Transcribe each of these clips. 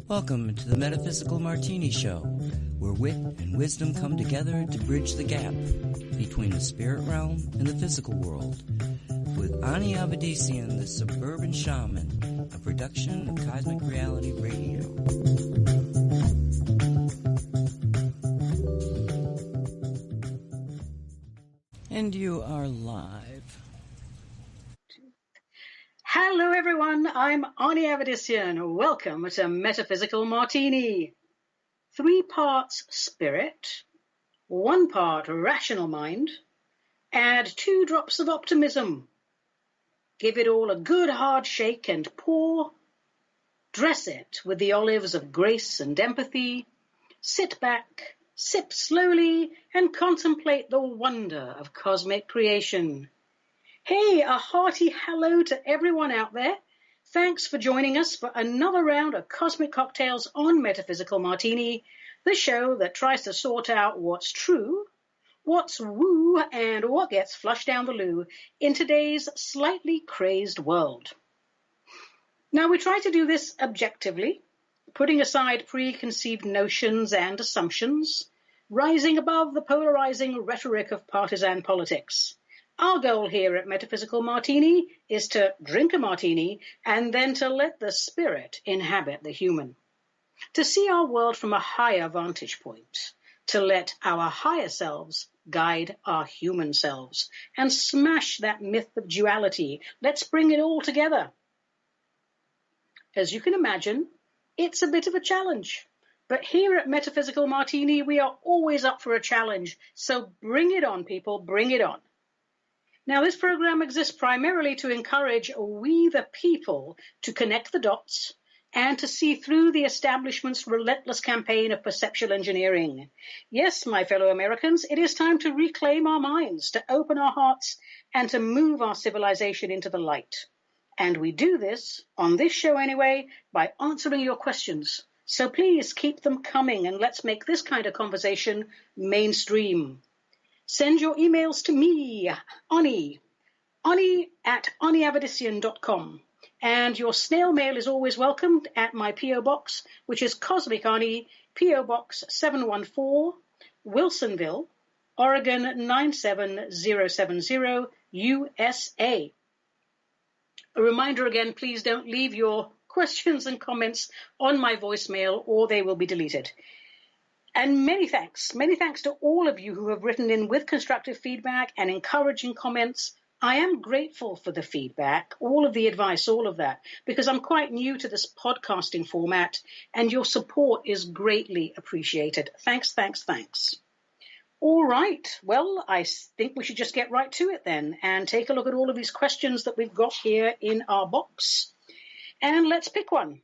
Welcome to the Metaphysical Martini Show, where wit and wisdom come together to bridge the gap between the spirit realm and the physical world. With Ani Avedissian, the Suburban Shaman, a production of Cosmic Reality Radio. And you are live. Hello everyone, I'm Ani Avedissian. Welcome to Metaphysical Martini. 3 parts spirit, 1 part rational mind, add 2 drops of optimism. Give it all a good hard shake and pour. Dress it with the olives of grace and empathy. Sit back, sip slowly, and contemplate the wonder of cosmic creation. Hey, a hearty hello to everyone out there. Thanks for joining us for another round of Cosmic Cocktails on Metaphysical Martini, the show that tries to sort out what's true, what's woo, and what gets flushed down the loo in today's slightly crazed world. Now, we try to do this objectively, putting aside preconceived notions and assumptions, rising above the polarizing rhetoric of partisan politics. Our goal here at Metaphysical Martini is to drink a martini and then to let the spirit inhabit the human, to see our world from a higher vantage point, to let our higher selves guide our human selves and smash that myth of duality. Let's bring it all together. As you can imagine, it's a bit of a challenge. But here at Metaphysical Martini, we are always up for a challenge. So bring it on, people, bring it on. Now, this program exists primarily to encourage we the people to connect the dots and to see through the establishment's relentless campaign of perceptual engineering. Yes, my fellow Americans, it is time to reclaim our minds, to open our hearts, and to move our civilization into the light. And we do this, on this show anyway, by answering your questions. So please keep them coming and let's make this kind of conversation mainstream. Send your emails to me, Ani at aniavedissian.com. And your snail mail is always welcomed at my P.O. Box, which is Cosmic Ani, P.O. Box 714, Wilsonville, Oregon 97070, USA. A reminder again, please don't leave your questions and comments on my voicemail or they will be deleted. And many thanks to all of you who have written in with constructive feedback and encouraging comments. I am grateful for the feedback, all of the advice, all of that, because I'm quite new to this podcasting format and your support is greatly appreciated. Thanks. All right. Well, I think we should just get right to it then and take a look at all of these questions that we've got here in our box. And let's pick one.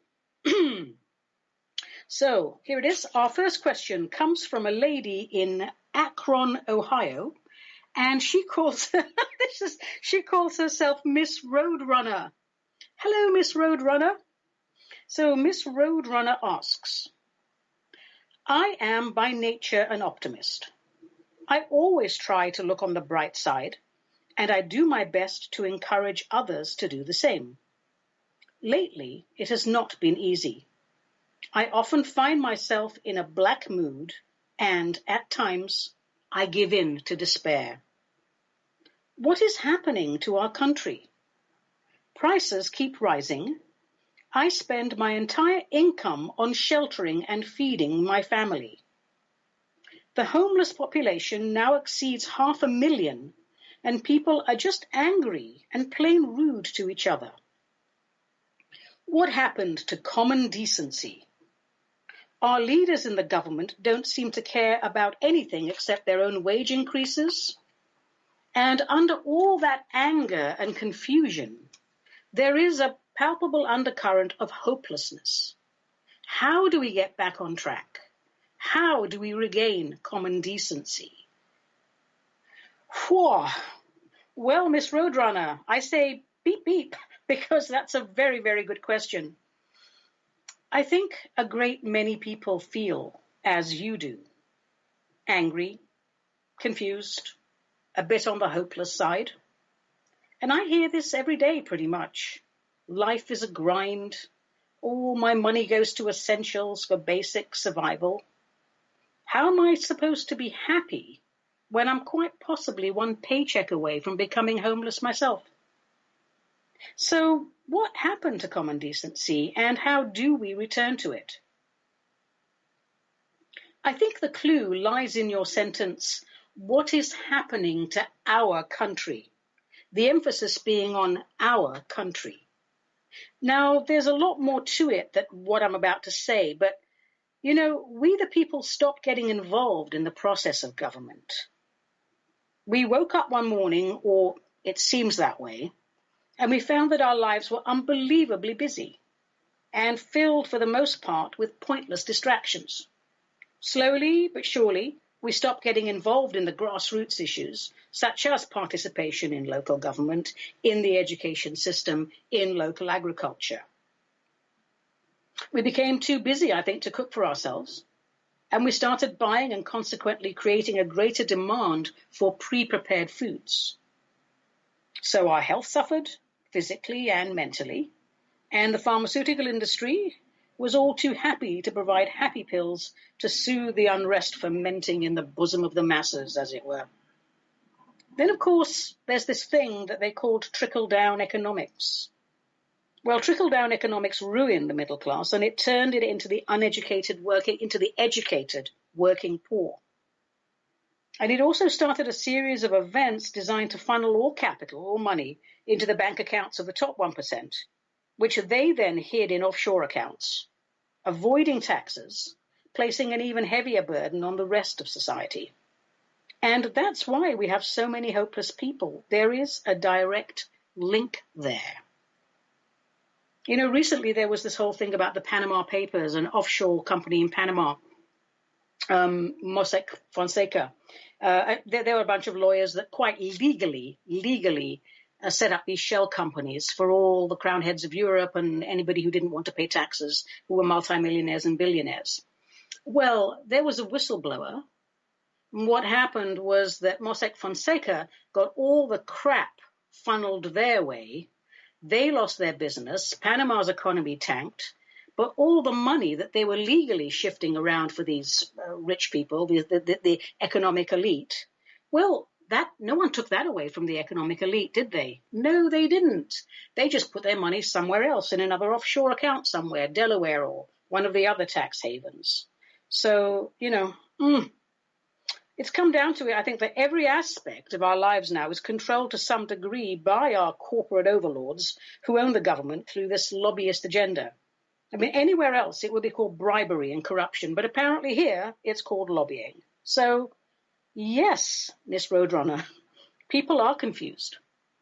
So here it is. Our first question comes from a lady in Akron, Ohio, and she calls herself Miss Roadrunner. Hello, Miss Roadrunner. So Miss Roadrunner asks, I am by nature an optimist. I always try to look on the bright side, and I do my best to encourage others to do the same. Lately, it has not been easy. I often find myself in a black mood, and at times I give in to despair. What is happening to our country? Prices keep rising. I spend my entire income on sheltering and feeding my family. The homeless population now exceeds 500,000, and people are just angry and plain rude to each other. What happened to common decency? Our leaders in the government don't seem to care about anything except their own wage increases. And under all that anger and confusion, there is a palpable undercurrent of hopelessness. How do we get back on track? How do we regain common decency? Whew. Well, Miss Roadrunner, I say beep, beep, because that's a very, very good question. I think a great many people feel as you do. Angry, confused, a bit on the hopeless side. And I hear this every day pretty much. life is a grind. All my money goes to essentials for basic survival. How am I supposed to be happy when I'm quite possibly one paycheck away from becoming homeless myself? So what happened to common decency, and how do we return to it? I think the clue lies in your sentence, what is happening to our country? The emphasis being on our country. Now, there's a lot more to it than what I'm about to say, but, we the people stopped getting involved in the process of government. We woke up one morning, or it seems that way, and we found that our lives were unbelievably busy and filled for the most part with pointless distractions. Slowly but surely, we stopped getting involved in the grassroots issues, such as participation in local government, in the education system, in local agriculture. We became too busy, I think, to cook for ourselves, and we started buying and consequently creating a greater demand for pre-prepared foods. So our health suffered, physically and mentally, and the pharmaceutical industry was all too happy to provide happy pills to soothe the unrest fermenting in the bosom of the masses, as it were. Then, of course, there's this thing that they called trickle-down economics. Well, trickle-down economics ruined the middle class, and it turned it into the educated working poor. And it also started a series of events designed to funnel all capital or money into the bank accounts of the top 1%, which they then hid in offshore accounts, avoiding taxes, placing an even heavier burden on the rest of society. And that's why we have so many hopeless people. There is a direct link there. Recently there was this whole thing about the Panama Papers, an offshore company in Panama, Mossack Fonseca. There were a bunch of lawyers that quite legally set up these shell companies for all the crown heads of Europe and anybody who didn't want to pay taxes, who were multimillionaires and billionaires. Well, there was a whistleblower. And what happened was that Mossack Fonseca got all the crap funneled their way. They lost their business. Panama's economy tanked. But all the money that they were legally shifting around for these rich people, the economic elite, well, no one took that away from the economic elite, did they? No, they didn't. They just put their money somewhere else in another offshore account somewhere, Delaware or one of the other tax havens. So, it's come down to it, I think, that every aspect of our lives now is controlled to some degree by our corporate overlords who own the government through this lobbyist agenda. I mean, anywhere else it would be called bribery and corruption, but apparently here it's called lobbying. So, yes, Miss Roadrunner, people are confused.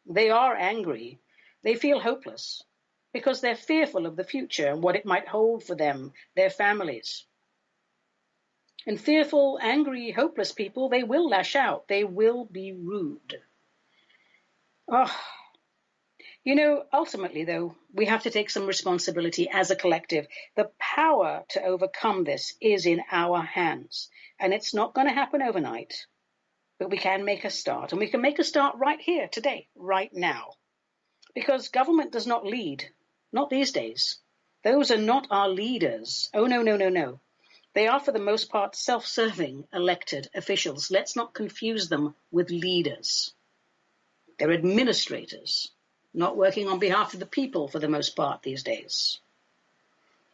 They are angry. They feel hopeless because they're fearful of the future and what it might hold for them, their families. And fearful, angry, hopeless people, they will lash out. They will be rude. Ultimately, though, we have to take some responsibility as a collective. The power to overcome this is in our hands. And it's not going to happen overnight. But we can make a start. And we can make a start right here, today, right now. Because government does not lead. Not these days. Those are not our leaders. Oh, no. They are, for the most part, self-serving elected officials. Let's not confuse them with leaders. They're administrators, not working on behalf of the people for the most part these days.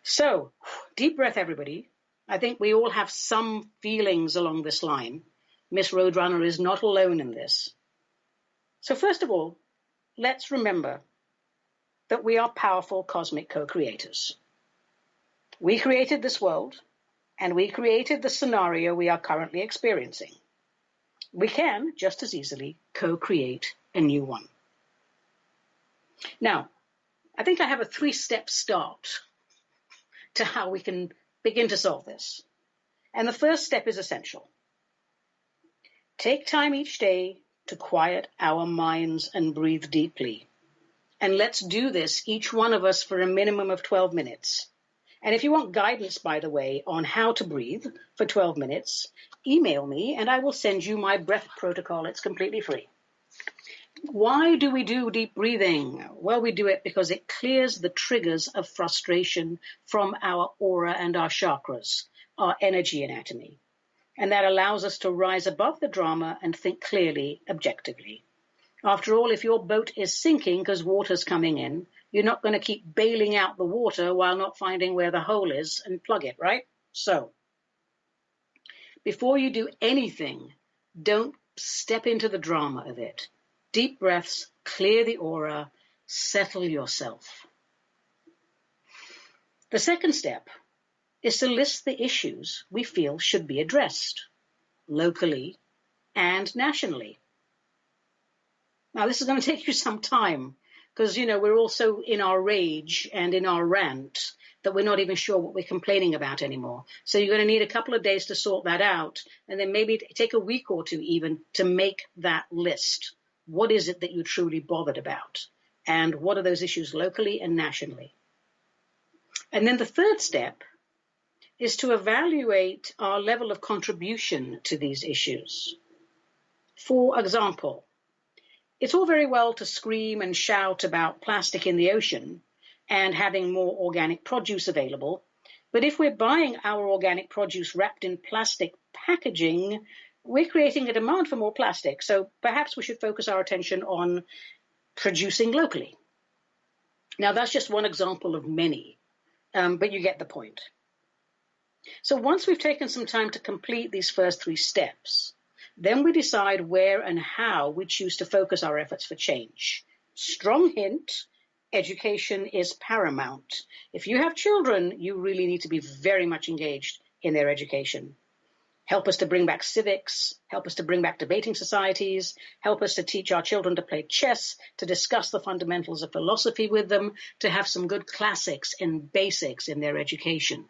So, deep breath, everybody. I think we all have some feelings along this line. Miss Roadrunner is not alone in this. So first of all, let's remember that we are powerful cosmic co-creators. We created this world, and we created the scenario we are currently experiencing. We can, just as easily, co-create a new one. Now, I think I have a 3-step start to how we can begin to solve this. And the first step is essential. Take time each day to quiet our minds and breathe deeply. And let's do this, each one of us, for a minimum of 12 minutes. And if you want guidance, by the way, on how to breathe for 12 minutes, email me and I will send you my breath protocol. It's completely free. Why do we do deep breathing? Well, we do it because it clears the triggers of frustration from our aura and our chakras, our energy anatomy. And that allows us to rise above the drama and think clearly, objectively. After all, if your boat is sinking because water's coming in, you're not going to keep bailing out the water while not finding where the hole is and plug it, right? So, before you do anything, don't step into the drama of it. Deep breaths, clear the aura, settle yourself. The second step is to list the issues we feel should be addressed, locally and nationally. Now, this is going to take you some time because, we're also in our rage and in our rant that we're not even sure what we're complaining about anymore. So you're going to need a couple of days to sort that out, and then maybe take a week or two even to make that list. What is it that you're truly bothered about? And what are those issues locally and nationally? And then the third step is to evaluate our level of contribution to these issues. For example, it's all very well to scream and shout about plastic in the ocean and having more organic produce available, but if we're buying our organic produce wrapped in plastic packaging, we're creating a demand for more plastic. So perhaps we should focus our attention on producing locally. Now, that's just one example of many, but you get the point. So once we've taken some time to complete these first three steps, then we decide where and how we choose to focus our efforts for change. Strong hint, education is paramount. If you have children, you really need to be very much engaged in their education. Help us to bring back civics, help us to bring back debating societies, help us to teach our children to play chess, to discuss the fundamentals of philosophy with them, to have some good classics and basics in their education.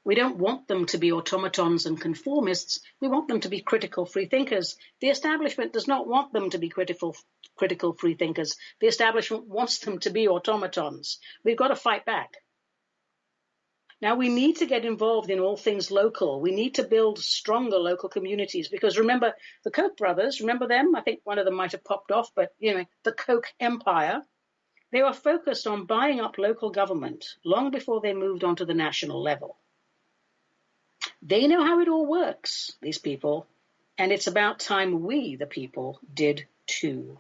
We don't want them to be automatons and conformists. We want them to be critical free thinkers. The establishment does not want them to be critical free thinkers. The establishment wants them to be automatons. We've got to fight back. Now, we need to get involved in all things local. We need to build stronger local communities because remember the Koch brothers, remember them? I think one of them might have popped off, but the Koch empire, they were focused on buying up local government long before they moved on to the national level. They know how it all works, these people, and it's about time we, the people, did too.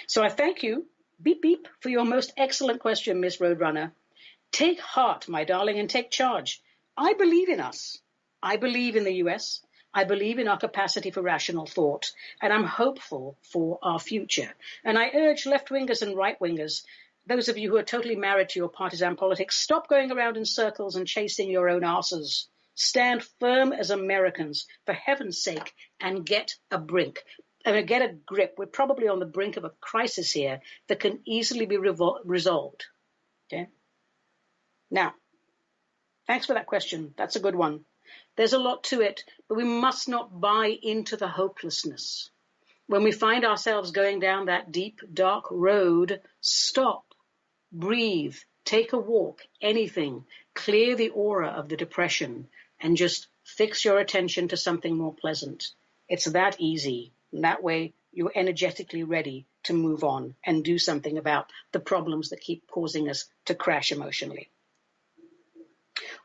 So I thank you, beep, beep, for your most excellent question, Miss Roadrunner. Take heart, my darling, and take charge. I believe in us. I believe in the US. I believe in our capacity for rational thought, and I'm hopeful for our future. And I urge left-wingers and right-wingers, those of you who are totally married to your partisan politics, stop going around in circles and chasing your own asses. Stand firm as Americans, for heaven's sake, and get a grip. We're probably on the brink of a crisis here that can easily be resolved. Okay? Now, thanks for that question. That's a good one. There's a lot to it, but we must not buy into the hopelessness. When we find ourselves going down that deep, dark road, stop, breathe, take a walk, anything, clear the aura of the depression, and just fix your attention to something more pleasant. It's that easy. And that way, you're energetically ready to move on and do something about the problems that keep causing us to crash emotionally.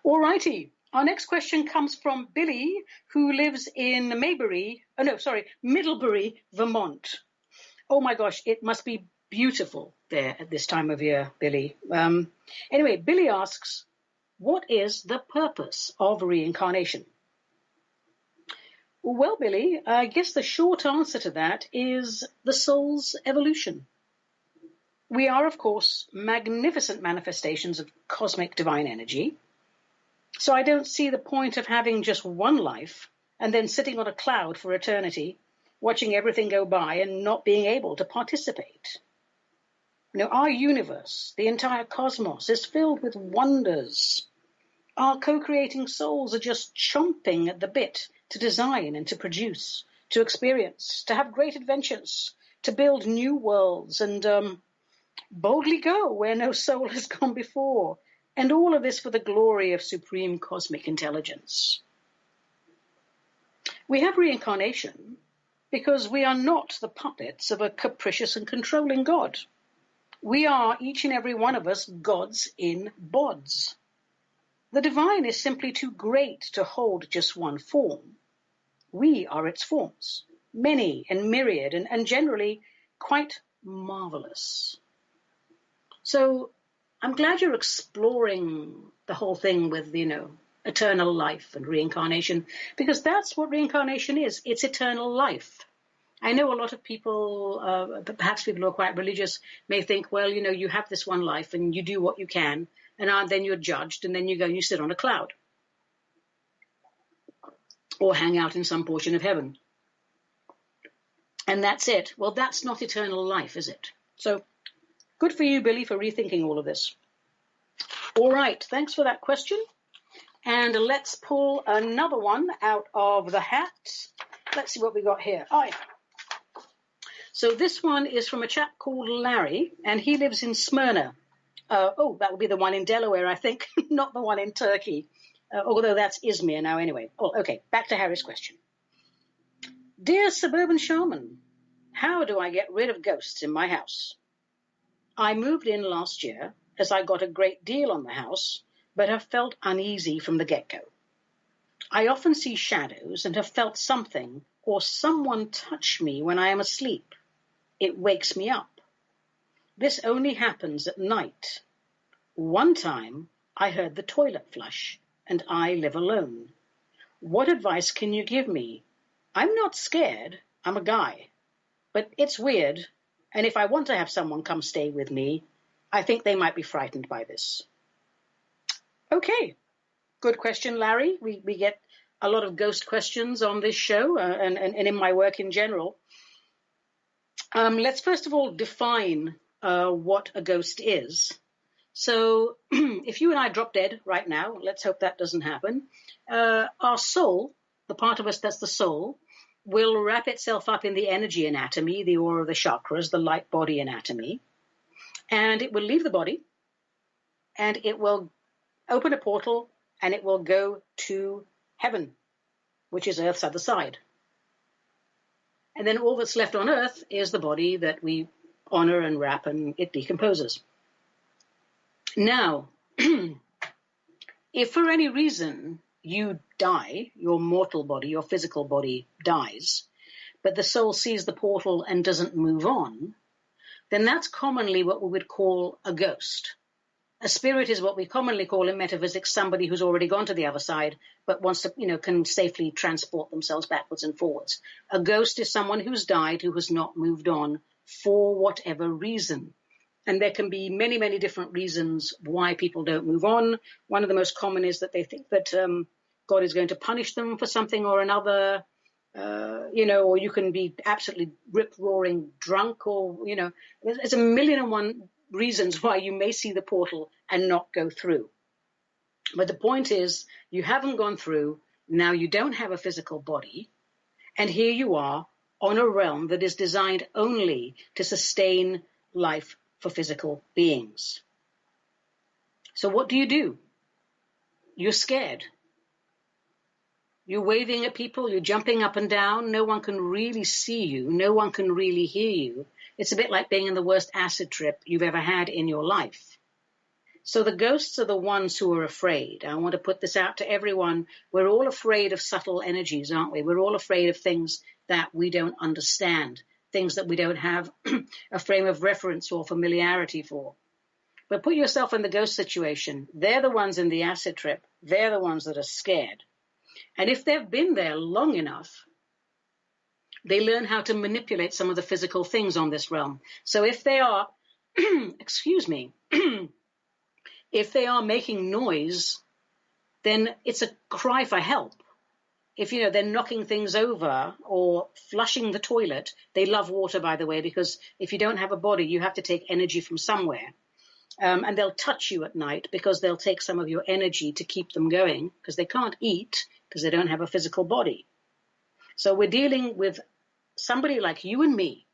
All righty. Our next question comes from Billy, who lives in Middlebury, Vermont. Oh my gosh, it must be beautiful there at this time of year, Billy. Anyway, Billy asks, what is the purpose of reincarnation? Well, Billy, I guess the short answer to that is the soul's evolution. We are, of course, magnificent manifestations of cosmic divine energy. So I don't see the point of having just one life and then sitting on a cloud for eternity, watching everything go by and not being able to participate. Our universe, the entire cosmos, is filled with wonders. Our co-creating souls are just chomping at the bit to design and to produce, to experience, to have great adventures, to build new worlds and boldly go where no soul has gone before. And all of this for the glory of supreme cosmic intelligence. We have reincarnation because we are not the puppets of a capricious and controlling God. We are, each and every one of us, gods in bods. The divine is simply too great to hold just one form. We are its forms, many and myriad, and generally quite marvelous. So I'm glad you're exploring the whole thing with, eternal life and reincarnation, because that's what reincarnation is. It's eternal life. I know a lot of people, perhaps people who are quite religious, may think, well, you have this one life and you do what you can, and then you're judged, and then you go and you sit on a cloud or hang out in some portion of heaven. And that's it. Well, that's not eternal life, is it? So good for you, Billy, for rethinking all of this. All right. Thanks for that question. And let's pull another one out of the hat. Let's see what we got here. Oh, yeah. So this one is from a chap called Larry, and he lives in Smyrna. That would be the one in Delaware, I think, not the one in Turkey, although that's Izmir now anyway. Oh, okay, back to Harry's question. Dear Suburban Shaman, how do I get rid of ghosts in my house? I moved in last year as I got a great deal on the house, but have felt uneasy from the get-go. I often see shadows and have felt something or someone touch me when I am asleep. It wakes me up. This only happens at night. One time I heard the toilet flush, and I live alone. What advice can you give me? I'm not scared. I'm a guy. But it's weird, and if I want to have someone come stay with me, I think they might be frightened by this. Okay, good question, Larry. We get a lot of ghost questions on this show and in my work in general. Let's first of all define what a ghost is. So if you and I drop dead right now, let's hope that doesn't happen, our soul, the part of us that's the soul, will wrap itself up in the energy anatomy, the aura, the chakras, the light body anatomy, and it will leave the body, and it will open a portal, and it will go to heaven, which is Earth's other side. And then all that's left on Earth is the body that we honor and wrap, and it decomposes. Now, if for any reason you die, your mortal body, your physical body dies, but the soul sees the portal and doesn't move on, then that's commonly what we would call a ghost. A spirit is what we commonly call in metaphysics somebody who's already gone to the other side, but wants to, can safely transport themselves backwards and forwards. A ghost is someone who's died, who has not moved on for whatever reason. And there can be many, many different reasons why people don't move on. One of the most common is that they think that God is going to punish them for something or another, or you can be absolutely rip-roaring drunk, or, there's a million and one reasons why you may see the portal and not go through. But the point is, you haven't gone through, now you don't have a physical body, and here you are on a realm that is designed only to sustain life for physical beings. So what do? You're scared. You're waving at people, you're jumping up and down, no one can really see you, no one can really hear you. It's a bit like being in the worst acid trip you've ever had in your life. So the ghosts are the ones who are afraid. I want to put this out to everyone. We're all afraid of subtle energies, aren't we? We're all afraid of things that we don't understand, things that we don't have a frame of reference or familiarity for. But put yourself in the ghost situation. They're the ones in the acid trip. They're the ones that are scared. And if they've been there long enough, they learn how to manipulate some of the physical things on this realm. So if they are, excuse me, if they are making noise, then it's a cry for help. If, they're knocking things over or flushing the toilet, they love water, by the way, because if you don't have a body, you have to take energy from somewhere. And they'll touch you at night because they'll take some of your energy to keep them going, because they can't eat because they don't have a physical body. So we're dealing with somebody like you and me.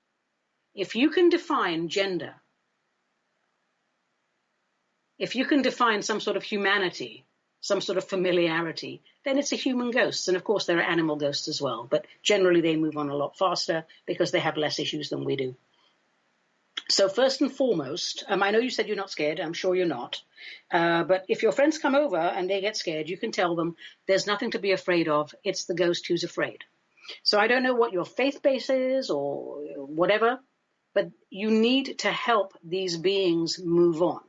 If you can define gender, if you can define some sort of humanity, some sort of familiarity, then it's a human ghost. And of course, there are animal ghosts as well, but generally they move on a lot faster because they have less issues than we do. So first and foremost, I know you said you're not scared. I'm sure you're not. But if your friends come over and they get scared, you can tell them there's nothing to be afraid of. It's the ghost who's afraid. So I don't know what your faith base is or whatever, but you need to help these beings move on.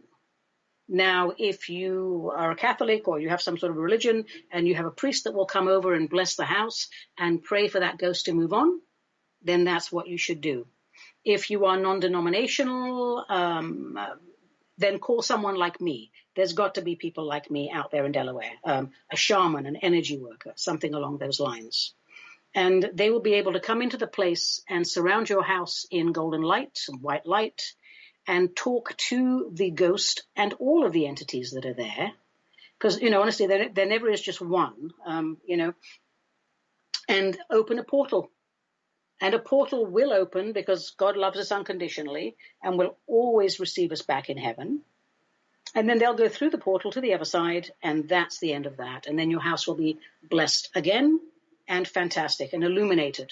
Now, if you are a Catholic or you have some sort of religion and you have a priest that will come over and bless the house and pray for that ghost to move on, then that's what you should do. If you are non-denominational, then call someone like me. There's got to be people like me out there in Delaware, a shaman, an energy worker, something along those lines. And they will be able to come into the place and surround your house in golden light and white light and talk to the ghost and all of the entities that are there. Because, honestly, there never is just one, and open a portal. And a portal will open because God loves us unconditionally and will always receive us back in heaven. And then they'll go through the portal to the other side, and that's the end of that. And then your house will be blessed again and fantastic and illuminated.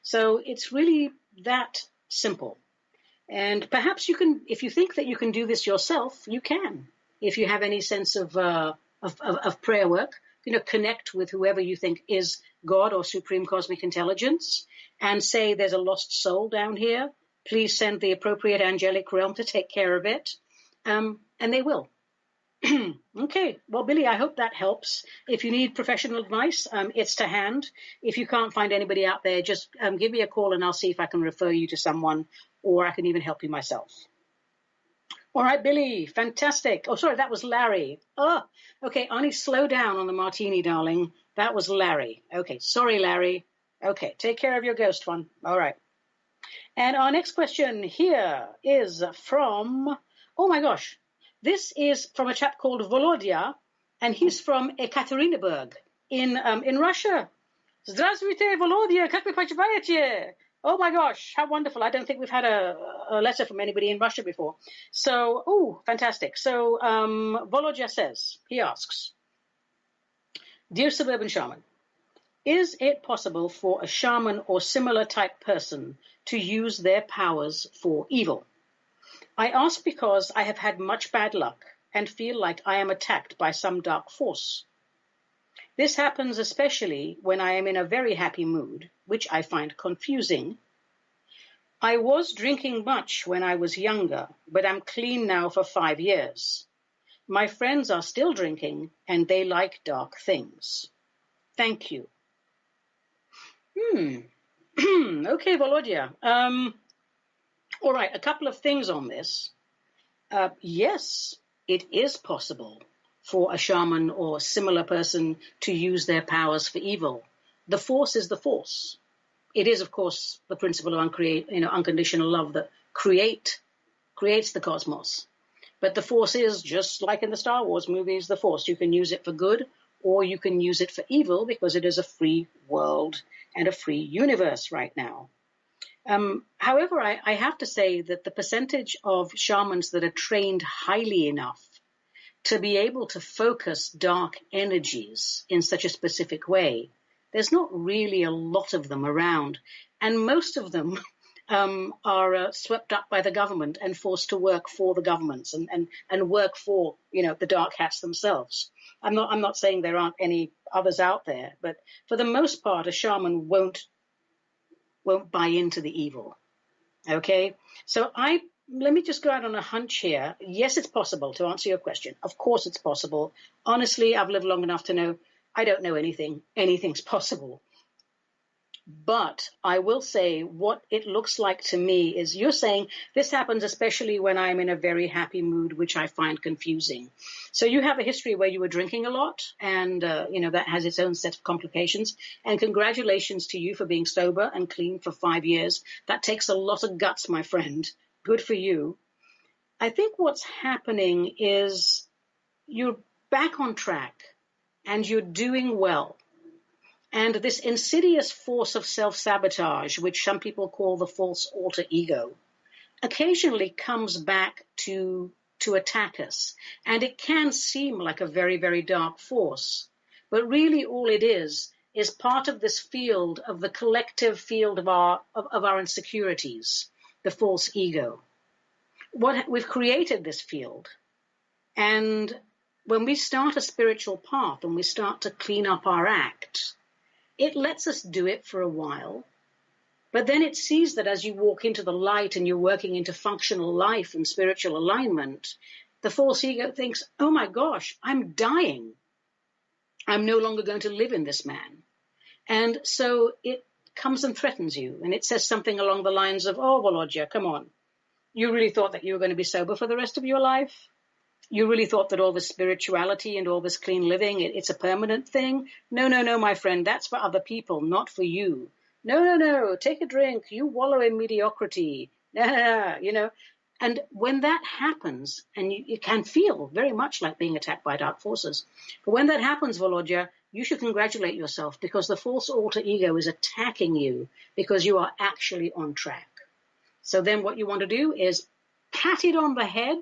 So it's really that simple. And perhaps you can, if you think that you can do this yourself, you can. If you have any sense of prayer work, connect with whoever you think is God or supreme cosmic intelligence and say there's a lost soul down here. Please send the appropriate angelic realm to take care of it. And they will. Okay. Well, Billy, I hope that helps. If you need professional advice, it's to hand. If you can't find anybody out there, just give me a call and I'll see if I can refer you to someone, or I can even help you myself. All right, Billy, fantastic. Oh, sorry, that was Larry. Oh, okay, Ani, slow down on the martini, darling. That was Larry. Okay, sorry, Larry. Okay, take care of your ghost one. All right. And our next question here is from, oh my gosh, this is from a chap called Volodya, and he's from Ekaterinburg in Russia. Здравствуйте, Volodya, как вы поживаете? Oh my gosh, how wonderful. I don't think we've had a letter from anybody in Russia before. So, oh, fantastic. So, Volodya says, he asks, Dear Suburban Shaman, is it possible for a shaman or similar type person to use their powers for evil? I ask because I have had much bad luck and feel like I am attacked by some dark force. This happens especially when I am in a very happy mood, which I find confusing. I was drinking much when I was younger, but I'm clean now for 5 years. My friends are still drinking, and they like dark things. Thank you. Okay, Volodya. All right, a couple of things on this. Yes, it is possible for a shaman or similar person to use their powers for evil. The force is the force. It is, of course, the principle of unconditional love that creates the cosmos. But the force is, just like in the Star Wars movies, the force. You can use it for good or you can use it for evil because it is a free world and a free universe right now. However, I have to say that the percentage of shamans that are trained highly enough to be able to focus dark energies in such a specific way, there's not really a lot of them around. And most of them are swept up by the government and forced to work for the governments and work for, the dark hats themselves. I'm not saying there aren't any others out there, but for the most part, a shaman won't buy into the evil. Okay? So let me just go out on a hunch here. Yes, it's possible, to answer your question. Of course it's possible. Honestly, I've lived long enough to know I don't know anything. Anything's possible. But I will say what it looks like to me is you're saying this happens especially when I'm in a very happy mood, which I find confusing. So you have a history where you were drinking a lot and, that has its own set of complications. And congratulations to you for being sober and clean for 5 years. That takes a lot of guts, my friend. Good for you. I think what's happening is you're back on track and you're doing well. And this insidious force of self-sabotage, which some people call the false alter ego, occasionally comes back to to attack us. And it can seem like a very, very dark force. But really all it is part of this field, of the collective field of our insecurities, the false ego. We've created this field. And when we start a spiritual path and we start to clean up our act, it lets us do it for a while. But then it sees that as you walk into the light and you're working into functional life and spiritual alignment, the false ego thinks, oh my gosh, I'm dying. I'm no longer going to live in this man. And so it comes and threatens you. And it says something along the lines of, oh, Volodya, come on. You really thought that you were going to be sober for the rest of your life? You really thought that all this spirituality and all this clean living, it's a permanent thing? No, my friend, that's for other people, not for you. No, take a drink. You wallow in mediocrity. No. And when that happens, and it can feel very much like being attacked by dark forces, but when that happens, Volodya, you should congratulate yourself because the false alter ego is attacking you because you are actually on track. So then what you want to do is pat it on the head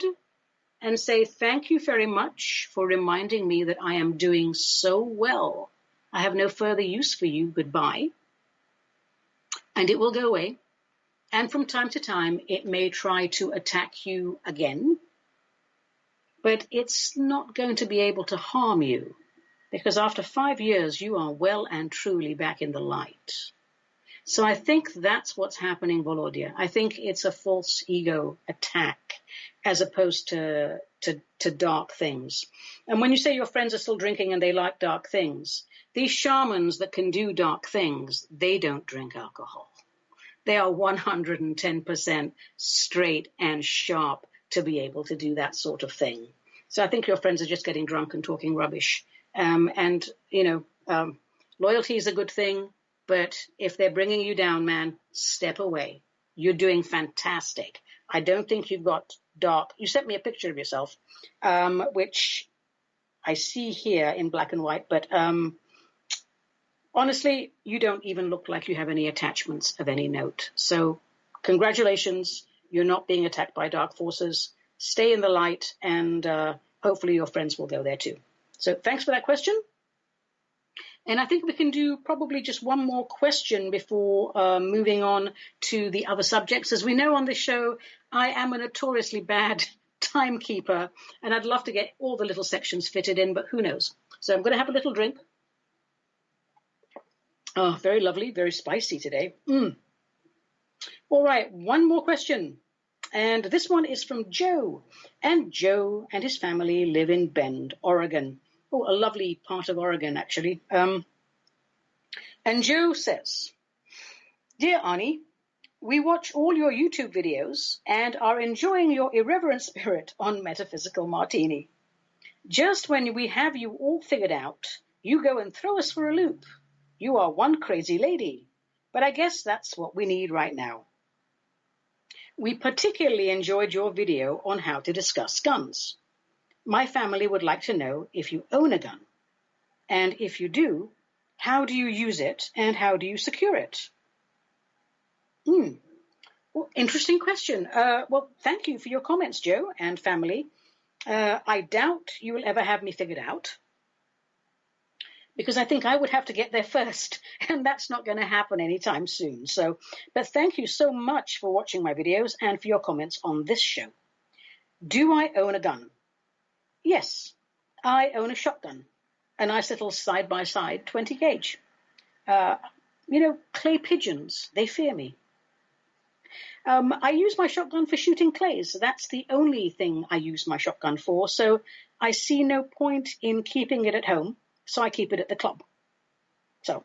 and say, thank you very much for reminding me that I am doing so well. I have no further use for you. Goodbye. And it will go away. And from time to time, it may try to attack you again, but it's not going to be able to harm you because after 5 years, you are well and truly back in the light. So I think that's what's happening, Volodya. I think it's a false ego attack as opposed to dark things. And when you say your friends are still drinking and they like dark things, these shamans that can do dark things, they don't drink alcohol. They are 110% straight and sharp to be able to do that sort of thing. So I think your friends are just getting drunk and talking rubbish. Loyalty is a good thing, but if they're bringing you down, man, step away. You're doing fantastic. I don't think you've got dark. You sent me a picture of yourself, which I see here in black and white, but honestly, you don't even look like you have any attachments of any note. So congratulations, you're not being attacked by dark forces. Stay in the light, and hopefully your friends will go there too. So thanks for that question. And I think we can do probably just one more question before moving on to the other subjects. As we know on this show, I am a notoriously bad timekeeper, and I'd love to get all the little sections fitted in, but who knows? So I'm going to have a little drink. Oh, very lovely, very spicy today. All right, one more question. And this one is from Joe. And Joe and his family live in Bend, Oregon. Oh, a lovely part of Oregon, actually. And Joe says, Dear Ani, we watch all your YouTube videos and are enjoying your irreverent spirit on Metaphysical Martini. Just when we have you all figured out, you go and throw us for a loop. You are one crazy lady, but I guess that's what we need right now. We particularly enjoyed your video on how to discuss guns. My family would like to know if you own a gun. And if you do, how do you use it and how do you secure it? Well, interesting question. Well, thank you for your comments, Joe and family. I doubt you will ever have me figured out, because I think I would have to get there first, and that's not going to happen anytime soon. But thank you so much for watching my videos and for your comments on this show. Do I own a gun? Yes, I own a shotgun, a nice little side-by-side 20 gauge. Clay pigeons, they fear me. I use my shotgun for shooting clays. That's the only thing I use my shotgun for, so I see no point in keeping it at home. So I keep it at the club. So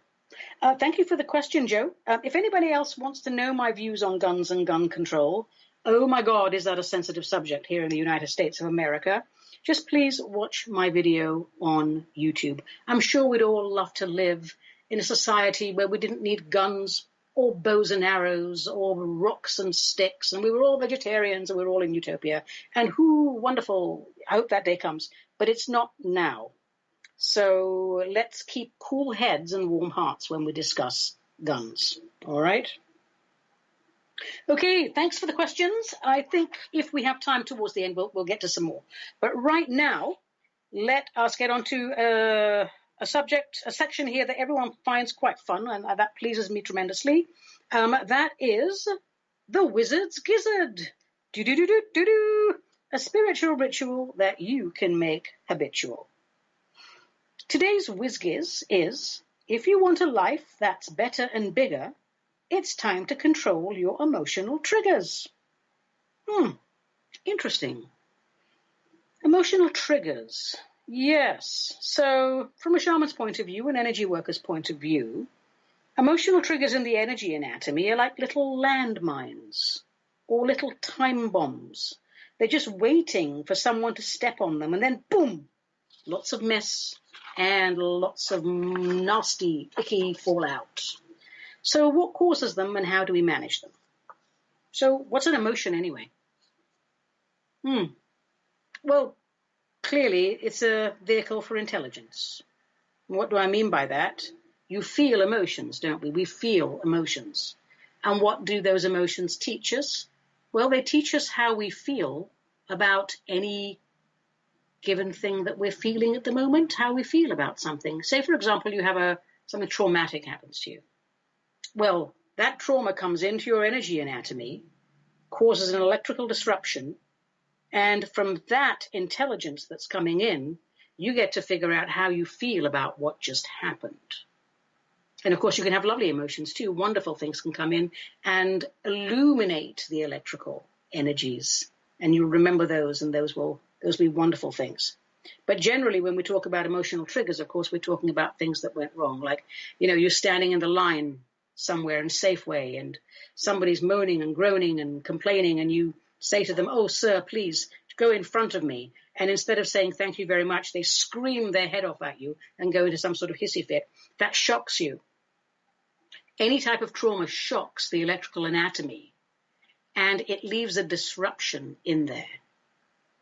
thank you for the question, Joe. If anybody else wants to know my views on guns and gun control, oh my God, is that a sensitive subject here in the United States of America? Just please watch my video on YouTube. I'm sure we'd all love to live in a society where we didn't need guns or bows and arrows or rocks and sticks, and we were all vegetarians and we were all in utopia. And wonderful. I hope that day comes. But it's not now. So let's keep cool heads and warm hearts when we discuss guns. All right? Okay, thanks for the questions. I think if we have time towards the end, we'll get to some more. But right now, let us get on to a section here that everyone finds quite fun, and that pleases me tremendously. That is the Wizard's Gizzard. Do-do-do-do-do-do. A spiritual ritual that you can make habitual. Today's WizGiz is, if you want a life that's better and bigger, it's time to control your emotional triggers. Interesting. Emotional triggers. Yes. So from a shaman's point of view, an energy worker's point of view, emotional triggers in the energy anatomy are like little landmines or little time bombs. They're just waiting for someone to step on them, and then boom, lots of mess and lots of nasty, icky fallout. So what causes them and how do we manage them? So what's an emotion anyway? Well, clearly it's a vehicle for intelligence. What do I mean by that? You feel emotions, don't we? We feel emotions. And what do those emotions teach us? Well, they teach us how we feel about any given thing that we're feeling at the moment, how we feel about something. Say, for example, you have something traumatic happens to you. Well, that trauma comes into your energy anatomy, causes an electrical disruption, and from that intelligence that's coming in, you get to figure out how you feel about what just happened. And of course, you can have lovely emotions too. Wonderful things can come in and illuminate the electrical energies. And you remember those, and those will be wonderful things. But generally, when we talk about emotional triggers, of course, we're talking about things that went wrong. Like, you're standing in the line somewhere in Safeway, and somebody's moaning and groaning and complaining, and you say to them, "Oh, sir, please go in front of me." And instead of saying thank you very much, they scream their head off at you and go into some sort of hissy fit. That shocks you. Any type of trauma shocks the electrical anatomy, and it leaves a disruption in there,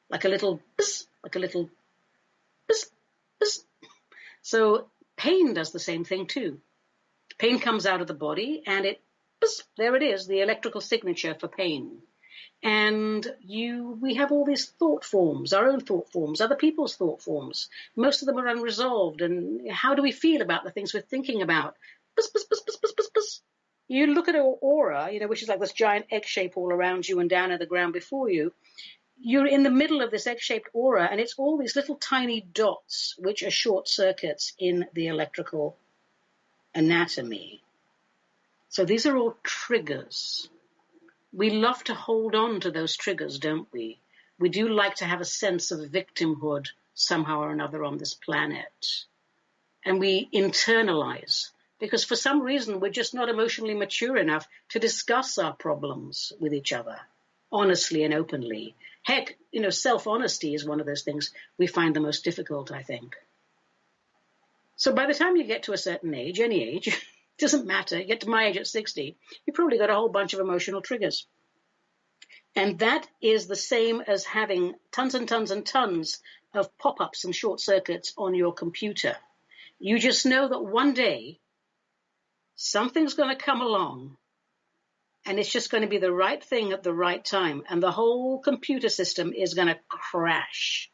like a little bzz, like a little bzz, bzz. So pain does the same thing too. Pain comes out of the body, and there it is, the electrical signature for pain. And we have all these thought forms, our own thought forms, other people's thought forms. Most of them are unresolved. And how do we feel about the things we're thinking about? You look at our aura, which is like this giant egg shape all around you and down at the ground before you. You're in the middle of this egg-shaped aura, and it's all these little tiny dots, which are short circuits in the electrical anatomy. So these are all triggers. We love to hold on to those triggers, don't we? We do like to have a sense of victimhood somehow or another on this planet. And we internalize, because for some reason we're just not emotionally mature enough to discuss our problems with each other honestly and openly. Heck, self-honesty is one of those things we find the most difficult, I think. So by the time you get to a certain age, any age, doesn't matter, you get to my age at 60, you probably got a whole bunch of emotional triggers. And that is the same as having tons and tons and tons of pop-ups and short circuits on your computer. You just know that one day something's going to come along, and it's just going to be the right thing at the right time, and the whole computer system is going to crash.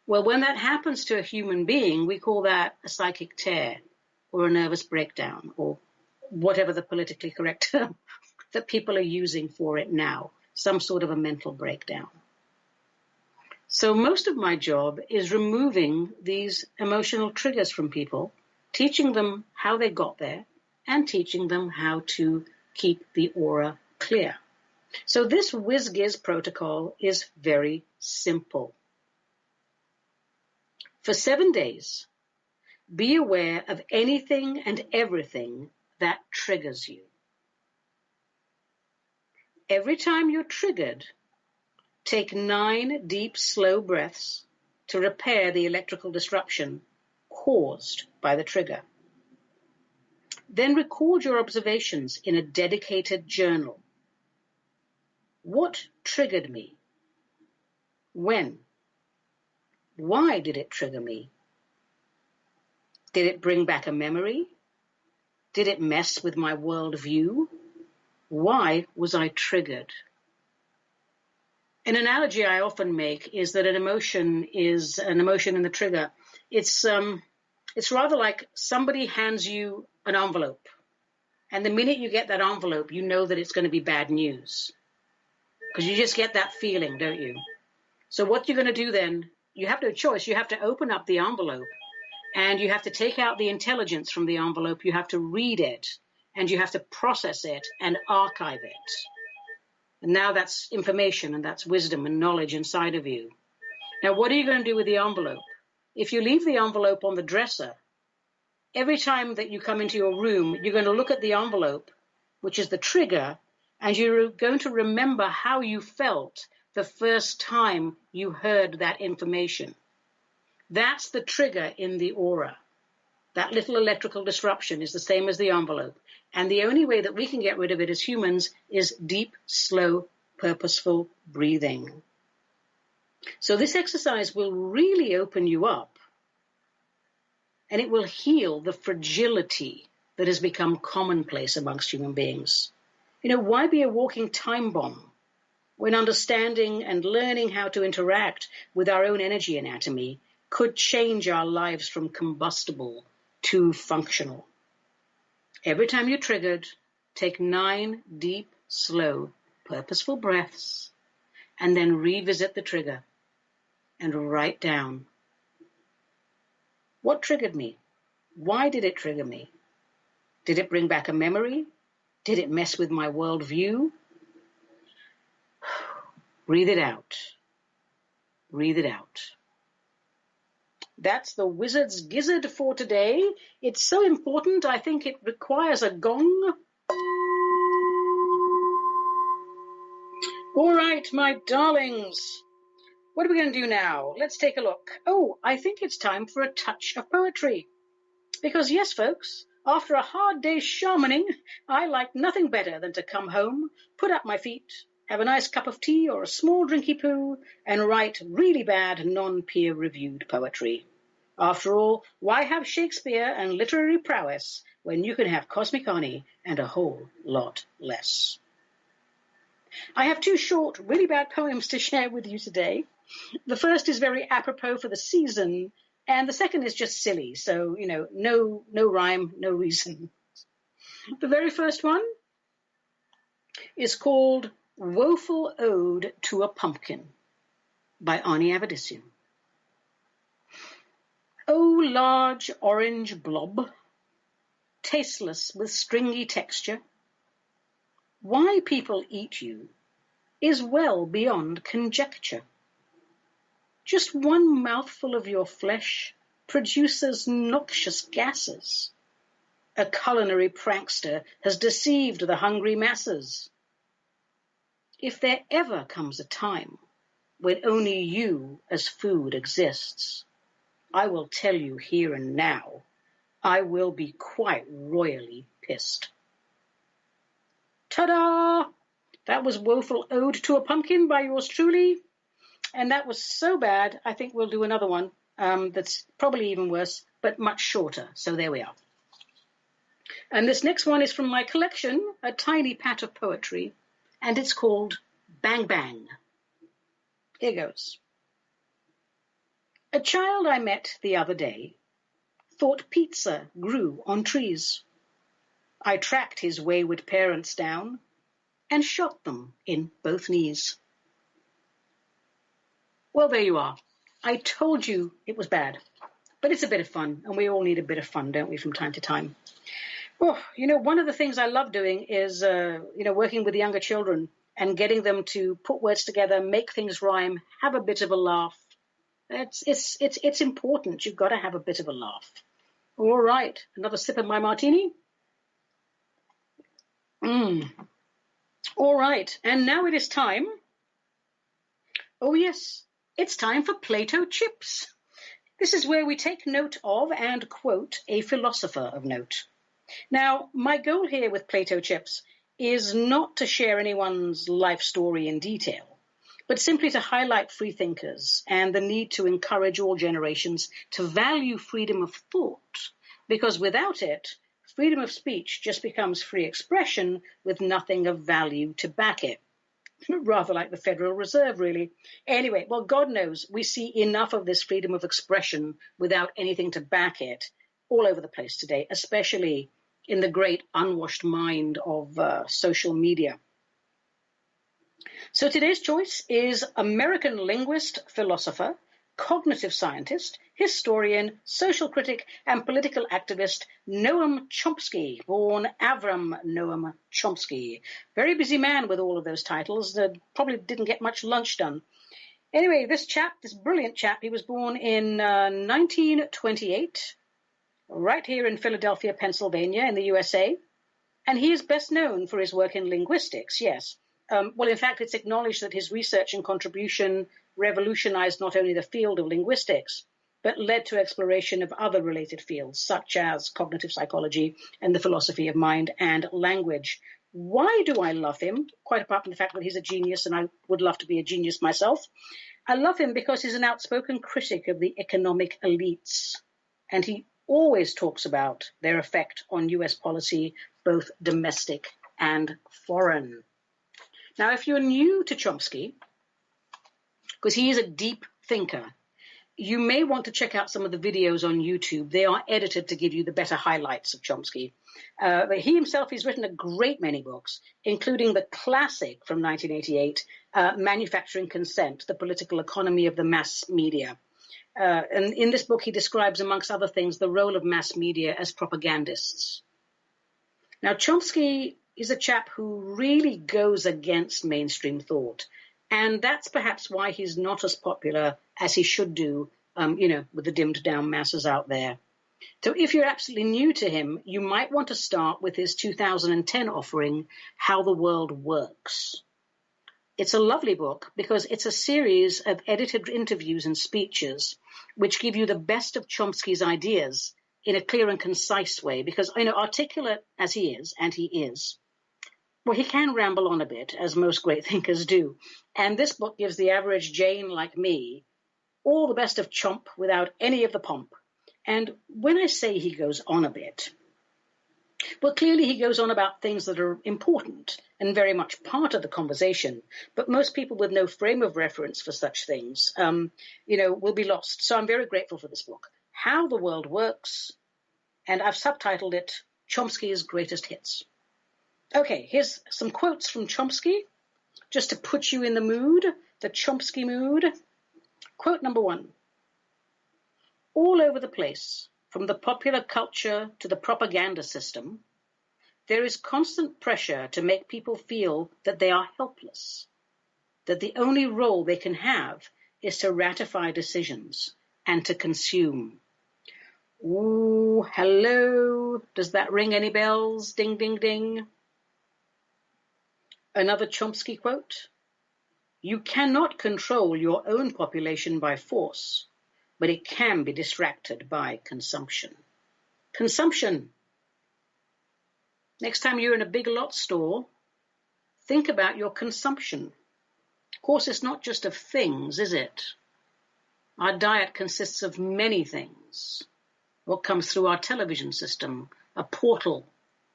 Well, when that happens to a human being, we call that a psychic tear or a nervous breakdown, or whatever the politically correct term that people are using for it now, some sort of a mental breakdown. So most of my job is removing these emotional triggers from people, teaching them how they got there, and teaching them how to keep the aura clear. So this WizGiz protocol is very simple. For 7 days, be aware of anything and everything that triggers you. Every time you're triggered, take 9 deep, slow breaths to repair the electrical disruption caused by the trigger. Then record your observations in a dedicated journal. What triggered me? When? Why did it trigger me? Did it bring back a memory? Did it mess with my worldview? Why was I triggered? An analogy I often make is that an emotion is an emotion in the trigger. It's rather like somebody hands you an envelope, and the minute you get that envelope, you know that it's going to be bad news, because you just get that feeling, don't you? So what you're going to do then, you have no choice. You have to open up the envelope, and you have to take out the intelligence from the envelope. You have to read it, and you have to process it and archive it. And now that's information, and that's wisdom and knowledge inside of you. Now, what are you going to do with the envelope? If you leave the envelope on the dresser, every time that you come into your room, you're going to look at the envelope, which is the trigger, and you're going to remember how you felt the first time you heard that information. That's the trigger in the aura. That little electrical disruption is the same as the envelope. And the only way that we can get rid of it as humans is deep, slow, purposeful breathing. So this exercise will really open you up, and it will heal the fragility that has become commonplace amongst human beings. Why be a walking time bomb when understanding and learning how to interact with our own energy anatomy could change our lives from combustible to functional? Every time you're triggered, take 9 deep, slow, purposeful breaths, and then revisit the trigger and write down, what triggered me? Why did it trigger me? Did it bring back a memory? Did it mess with my worldview? Breathe it out. Breathe it out. That's the wizard's gizzard for today. It's so important, I think it requires a gong. All right, my darlings. What are we going to do now? Let's take a look. Oh, I think it's time for a touch of poetry. Because yes, folks, after a hard day's shamaning, I like nothing better than to come home, put up my feet, have a nice cup of tea or a small drinky poo, and write really bad, non-peer-reviewed poetry. After all, why have Shakespeare and literary prowess when you can have cosmic Ani and a whole lot less? I have 2 short, really bad poems to share with you today. The first is very apropos for the season, and the second is just silly, so, no rhyme, no reason. The very first one is called Woeful Ode to a Pumpkin by Ani Avedissian. Oh, large orange blob, tasteless with stringy texture, why people eat you is well beyond conjecture. Just one mouthful of your flesh produces noxious gases. A culinary prankster has deceived the hungry masses. If there ever comes a time when only you as food exists, I will tell you here and now, I will be quite royally pissed. Ta-da! That was Woeful Ode to a Pumpkin by yours truly. And that was so bad, I think we'll do another one that's probably even worse, but much shorter. So there we are. And this next one is from my collection, A Tiny Pat of Poetry, and it's called Bang Bang. Here goes. A child I met the other day thought pizza grew on trees. I tracked his wayward parents down and shot them in both knees. Well, there you are. I told you it was bad, but it's a bit of fun, and we all need a bit of fun, don't we, from time to time? Oh, one of the things I love doing is, working with younger children and getting them to put words together, make things rhyme, have a bit of a laugh. It's important. You've got to have a bit of a laugh. All right, another sip of my martini. All right, and now it is time. Oh, yes, it's time for Plato Chips. This is where we take note of and quote a philosopher of note. Now, my goal here with Plato Chips is not to share anyone's life story in detail, but simply to highlight free thinkers and the need to encourage all generations to value freedom of thought, because without it, freedom of speech just becomes free expression with nothing of value to back it. Rather like the Federal Reserve, really. Anyway, well, God knows we see enough of this freedom of expression without anything to back it all over the place today, especially in the great unwashed mind of social media. So today's choice is American linguist, philosopher, cognitive scientist, historian, social critic, and political activist Noam Chomsky, born Avram Noam Chomsky. Very busy man with all of those titles. Probably didn't get much lunch done. Anyway, this brilliant chap, he was born in 1928, right here in Philadelphia, Pennsylvania, in the USA. And he is best known for his work in linguistics, yes. Well, in fact, it's acknowledged that his research and contribution revolutionized not only the field of linguistics, but led to exploration of other related fields, such as cognitive psychology and the philosophy of mind and language. Why do I love him? Quite apart from the fact that he's a genius, and I would love to be a genius myself. I love him because he's an outspoken critic of the economic elites, and he always talks about their effect on U.S. policy, both domestic and foreign. Now, if you're new to Chomsky, because he is a deep thinker, you may want to check out some of the videos on YouTube. They are edited to give you the better highlights of Chomsky. But he himself has written a great many books, including the classic from 1988, Manufacturing Consent, The Political Economy of the Mass Media. And in this book, he describes, amongst other things, the role of mass media as propagandists. Now, Chomsky is a chap who really goes against mainstream thought. And that's perhaps why he's not as popular as he should do, with the dimmed down masses out there. So if you're absolutely new to him, you might want to start with his 2010 offering, How the World Works. It's a lovely book because it's a series of edited interviews and speeches which give you the best of Chomsky's ideas in a clear and concise way, because, articulate as he is, and he is, well, he can ramble on a bit, as most great thinkers do. And this book gives the average Jane like me all the best of Chomp without any of the pomp. And when I say he goes on a bit, well, clearly he goes on about things that are important and very much part of the conversation. But most people with no frame of reference for such things, will be lost. So I'm very grateful for this book, How the World Works. And I've subtitled it Chomsky's Greatest Hits. Okay, here's some quotes from Chomsky, just to put you in the mood, the Chomsky mood. Quote number 1. All over the place, from the popular culture to the propaganda system, there is constant pressure to make people feel that they are helpless, that the only role they can have is to ratify decisions and to consume. Ooh, hello. Does that ring any bells? Ding, ding, ding. Another Chomsky quote, you cannot control your own population by force, but it can be distracted by consumption. Consumption. Next time you're in a big lot store, think about your consumption. Of course, it's not just of things, is it? Our diet consists of many things. What comes through our television system, a portal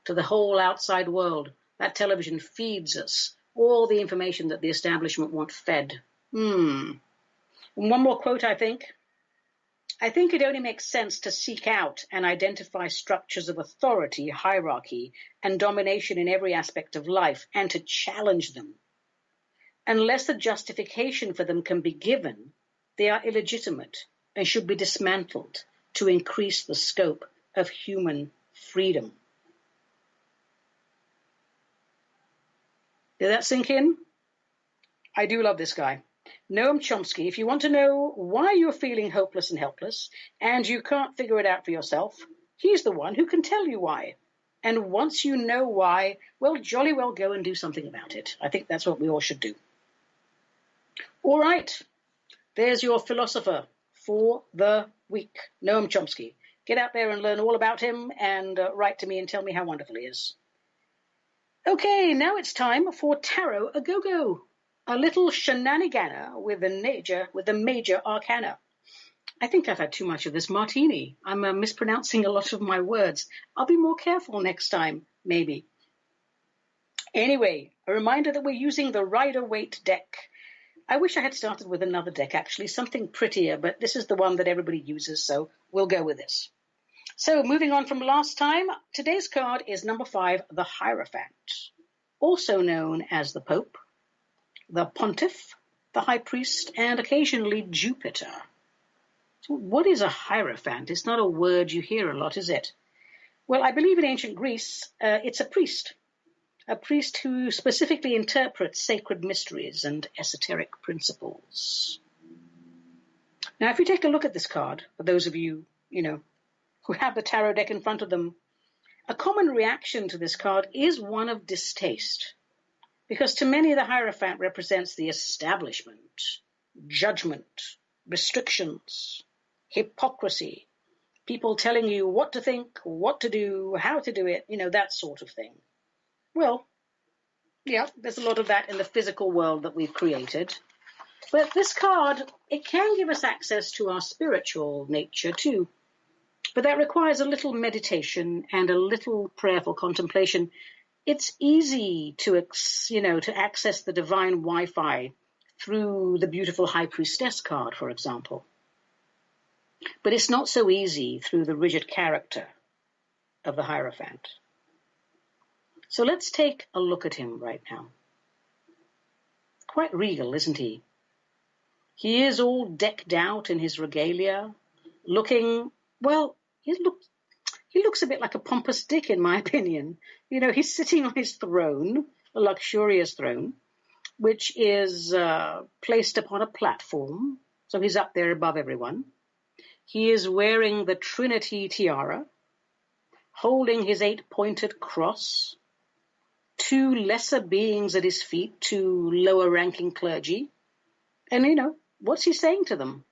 to the whole outside world. That television feeds us all the information that the establishment want fed. And one more quote, I think. I think it only makes sense to seek out and identify structures of authority, hierarchy, and domination in every aspect of life, and to challenge them. Unless a justification for them can be given, they are illegitimate and should be dismantled to increase the scope of human freedom. Did that sink in? I do love this guy. Noam Chomsky. If you want to know why you're feeling hopeless and helpless, and you can't figure it out for yourself, he's the one who can tell you why. And once you know why, well, jolly well go and do something about it. I think that's what we all should do. All right. There's your philosopher for the week, Noam Chomsky. Get out there and learn all about him and write to me and tell me how wonderful he is. Okay, now it's time for Tarot A Go-Go, a little shenanigana with the major arcana. I think I've had too much of this martini. I'm mispronouncing a lot of my words. I'll be more careful next time, maybe. Anyway, a reminder that we're using the Rider-Waite deck. I wish I had started with another deck, actually, something prettier, but this is the one that everybody uses, so we'll go with this. So moving on from last time, today's card is number 5, the Hierophant, also known as the Pope, the Pontiff, the High Priest, and occasionally Jupiter. So what is a Hierophant? It's not a word you hear a lot, is it? Well, I believe in ancient Greece, it's a priest who specifically interprets sacred mysteries and esoteric principles. Now, if you take a look at this card, for those of you, who have the tarot deck in front of them, a common reaction to this card is one of distaste, because to many the Hierophant represents the establishment, judgment, restrictions, hypocrisy, people telling you what to think, what to do, how to do it, that sort of thing. Well, yeah, there's a lot of that in the physical world that we've created. But this card, it can give us access to our spiritual nature too. But that requires a little meditation and a little prayerful contemplation. It's easy to access the divine Wi-Fi through the beautiful High Priestess card, for example. But it's not so easy through the rigid character of the Hierophant. So let's take a look at him right now. Quite regal, isn't he? He is all decked out in his regalia, looking, well, he looks a bit like a pompous dick, in my opinion. He's sitting on his throne, a luxurious throne, which is placed upon a platform, so he's up there above everyone. He is wearing the Trinity tiara, holding his 8-pointed cross, 2 lesser beings at his feet, 2 lower-ranking clergy. And, what's he saying to them?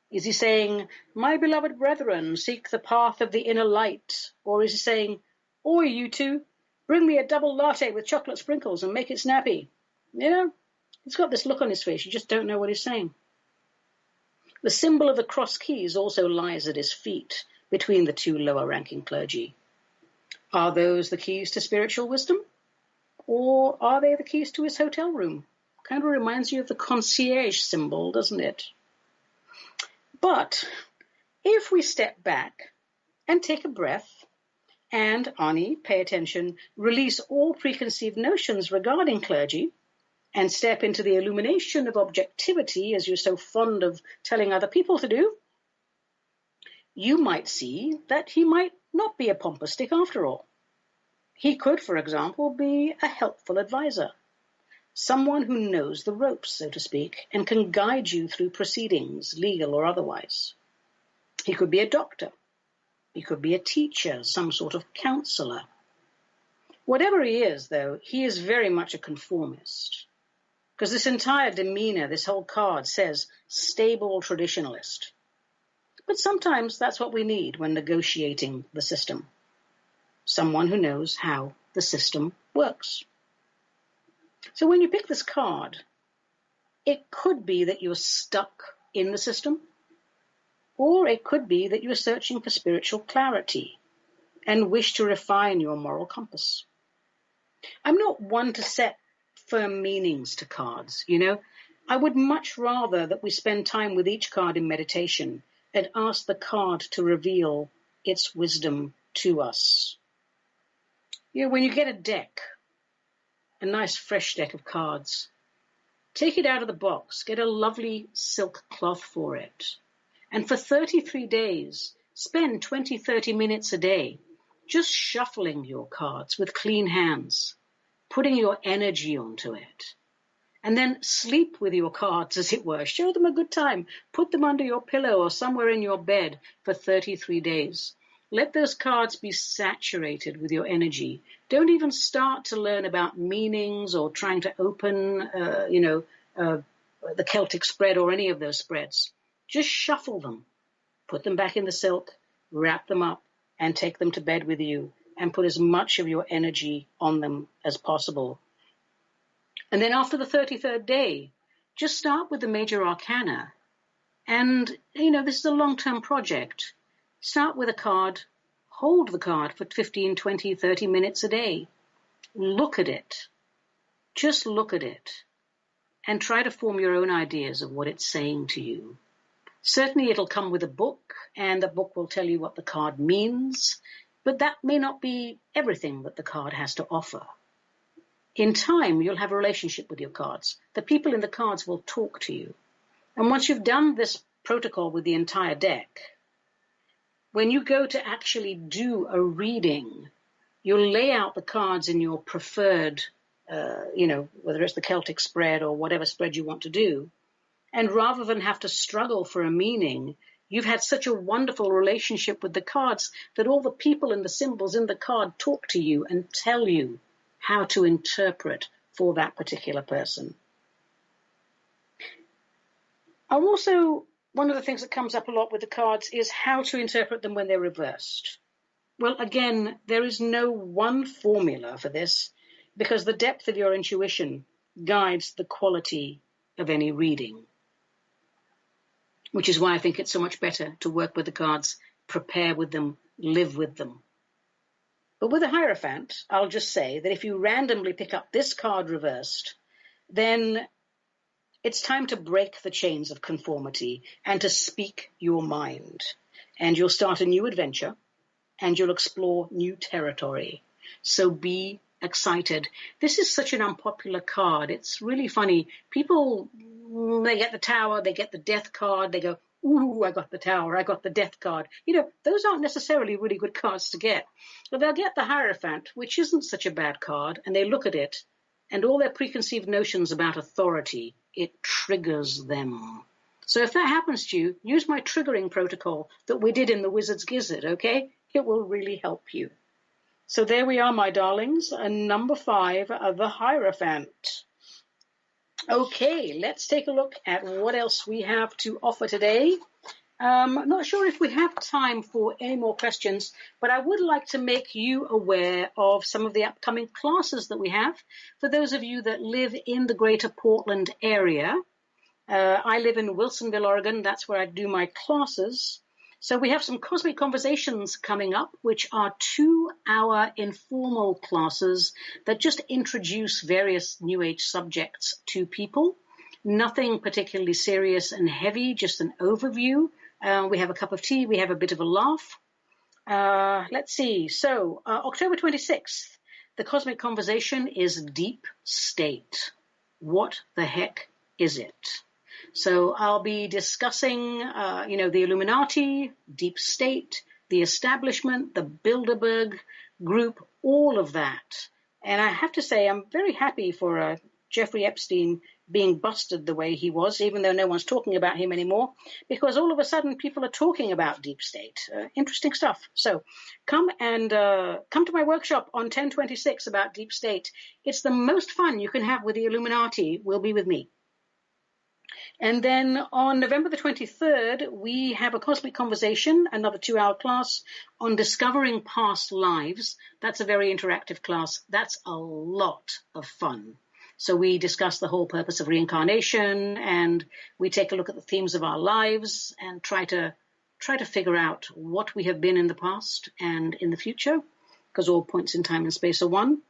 Is he saying, my beloved brethren, seek the path of the inner light? Or is he saying, oi, you two, bring me a double latte with chocolate sprinkles and make it snappy? He's got this look on his face. You just don't know what he's saying. The symbol of the cross keys also lies at his feet, between the 2 lower-ranking clergy. Are those the keys to spiritual wisdom? Or are they the keys to his hotel room? Kind of reminds you of the concierge symbol, doesn't it? But if we step back and take a breath and, Ani, pay attention, release all preconceived notions regarding clergy and step into the illumination of objectivity, as you're so fond of telling other people to do, you might see that he might not be a pompous dick after all. He could, for example, be a helpful advisor, someone who knows the ropes, so to speak, and can guide you through proceedings, legal or otherwise. He could be a doctor. He could be a teacher, some sort of counselor. Whatever he is, though, he is very much a conformist, because this entire demeanor, this whole card says stable traditionalist. But sometimes that's what we need when negotiating the system. Someone who knows how the system works. So when you pick this card, it could be that you're stuck in the system, or it could be that you're searching for spiritual clarity and wish to refine your moral compass. I'm not one to set firm meanings to cards, I would much rather that we spend time with each card in meditation and ask the card to reveal its wisdom to us. When you get a deck, a nice fresh deck of cards, take it out of the box, get a lovely silk cloth for it, and for 33 days, spend 20-30 minutes a day just shuffling your cards with clean hands, putting your energy onto it, and then sleep with your cards, as it were. Show them a good time. Put them under your pillow or somewhere in your bed for 33 days. Let those cards be saturated with your energy. Don't even start to learn about meanings or trying to open, the Celtic spread or any of those spreads. Just shuffle them. Put them back in the silk, wrap them up, and take them to bed with you, and put as much of your energy on them as possible. And then after the 33rd day, just start with the major arcana And, this is a long-term project. Start with a card, hold the card for 15, 20, 30 minutes a day. Look at it. Just look at it. And try to form your own ideas of what it's saying to you. Certainly it'll come with a book, and the book will tell you what the card means, but that may not be everything that the card has to offer. In time, you'll have a relationship with your cards. The people in the cards will talk to you. And once you've done this protocol with the entire deck, when you go to actually do a reading, you'll lay out the cards in your preferred, whether it's the Celtic spread or whatever spread you want to do. And rather than have to struggle for a meaning, you've had such a wonderful relationship with the cards that all the people and the symbols in the card talk to you and tell you how to interpret for that particular person. One of the things that comes up a lot with the cards is how to interpret them when they're reversed. Well, again, there is no one formula for this because the depth of your intuition guides the quality of any reading, which is why I think it's so much better to work with the cards, prepare with them, live with them. But with a Hierophant, I'll just say that if you randomly pick up this card reversed, then it's time to break the chains of conformity and to speak your mind. And you'll start a new adventure and you'll explore new territory. So be excited. This is such an unpopular card. It's really funny. People, they get the Tower, they get the Death card, they go, ooh, I got the Tower, I got the Death card. Those aren't necessarily really good cards to get. But they'll get the Hierophant, which isn't such a bad card, and they look at it, and all their preconceived notions about authority, it triggers them. So if that happens to you, use my triggering protocol that we did in the Wizard's Gizzard, okay? It will really help you. So there we are, my darlings, number 5, the Hierophant. Okay, let's take a look at what else we have to offer today. Not sure if we have time for any more questions, but I would like to make you aware of some of the upcoming classes that we have. For those of you that live in the greater Portland area, I live in Wilsonville, Oregon. That's where I do my classes. So we have some Cosmic Conversations coming up, which are 2-hour informal classes that just introduce various New Age subjects to people. Nothing particularly serious and heavy, just an overview. We have a cup of tea. We have a bit of a laugh. Let's see. So October 26th, the Cosmic Conversation is Deep State. What the heck is it? So I'll be discussing, the Illuminati, Deep State, the Establishment, the Bilderberg Group, all of that. And I have to say, I'm very happy for Jeffrey Epstein being busted the way he was, even though no one's talking about him anymore, because all of a sudden people are talking about Deep State. Interesting stuff. So come to my workshop on 10/26 about Deep State. It's the most fun you can have with the Illuminati will be with me. And then on November the 23rd, we have a Cosmic Conversation, another 2-hour class on discovering past lives. That's a very interactive class. That's a lot of fun. So we discuss the whole purpose of reincarnation, and we take a look at the themes of our lives and try to figure out what we have been in the past and in the future, because all points in time and space are one.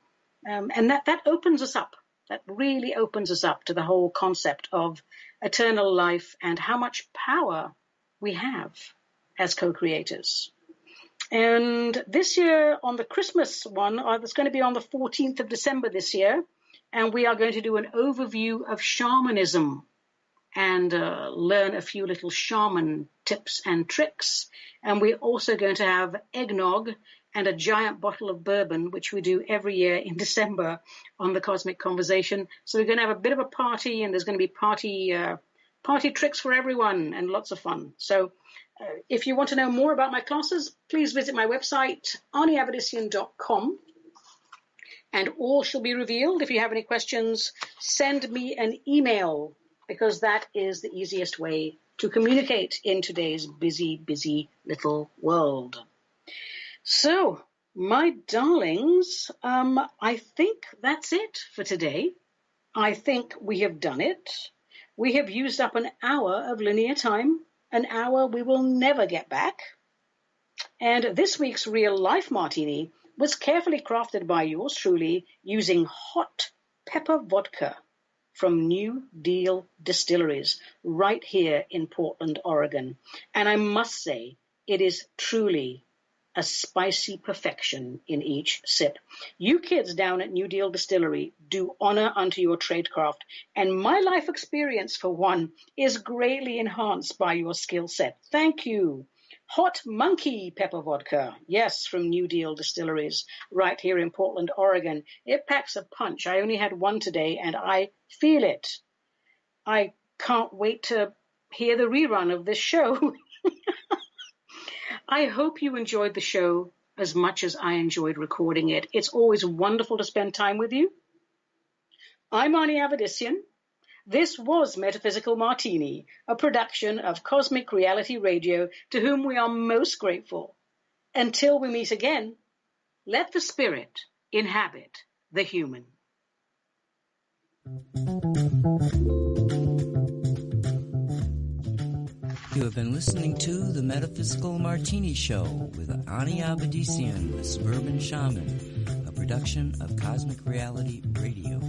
And that opens us up. That really opens us up to the whole concept of eternal life and how much power we have as co-creators. And this year on the Christmas one, it's going to be on the 14th of December this year, and we are going to do an overview of shamanism and learn a few little shaman tips and tricks. And we're also going to have eggnog and a giant bottle of bourbon, which we do every year in December on the Cosmic Conversation. So we're going to have a bit of a party, and there's going to be party tricks for everyone and lots of fun. So if you want to know more about my classes, please visit my website, aniavedissian.com, and all shall be revealed. If you have any questions, send me an email, because that is the easiest way to communicate in today's busy, busy little world. So, my darlings, I think that's it for today. I think we have done it. We have used up an hour of linear time, an hour we will never get back. And this week's Real Life Martini was carefully crafted by yours truly using hot pepper vodka from New Deal Distilleries right here in Portland, Oregon. And I must say, it is truly a spicy perfection in each sip. You kids down at New Deal Distillery do honor unto your tradecraft, and my life experience, for one, is greatly enhanced by your skill set. Thank you. Hot Monkey Pepper Vodka, yes, from New Deal Distilleries, right here in Portland, Oregon. It packs a punch. I only had one today, and I feel it. I can't wait to hear the rerun of this show. I hope you enjoyed the show as much as I enjoyed recording it. It's always wonderful to spend time with you. I'm Ani Avedissian. This was Metaphysical Martini, a production of Cosmic Reality Radio, to whom we are most grateful. Until we meet again, let the spirit inhabit the human. You have been listening to the Metaphysical Martini Show with Ani Avedissian, the Suburban Shaman, a production of Cosmic Reality Radio.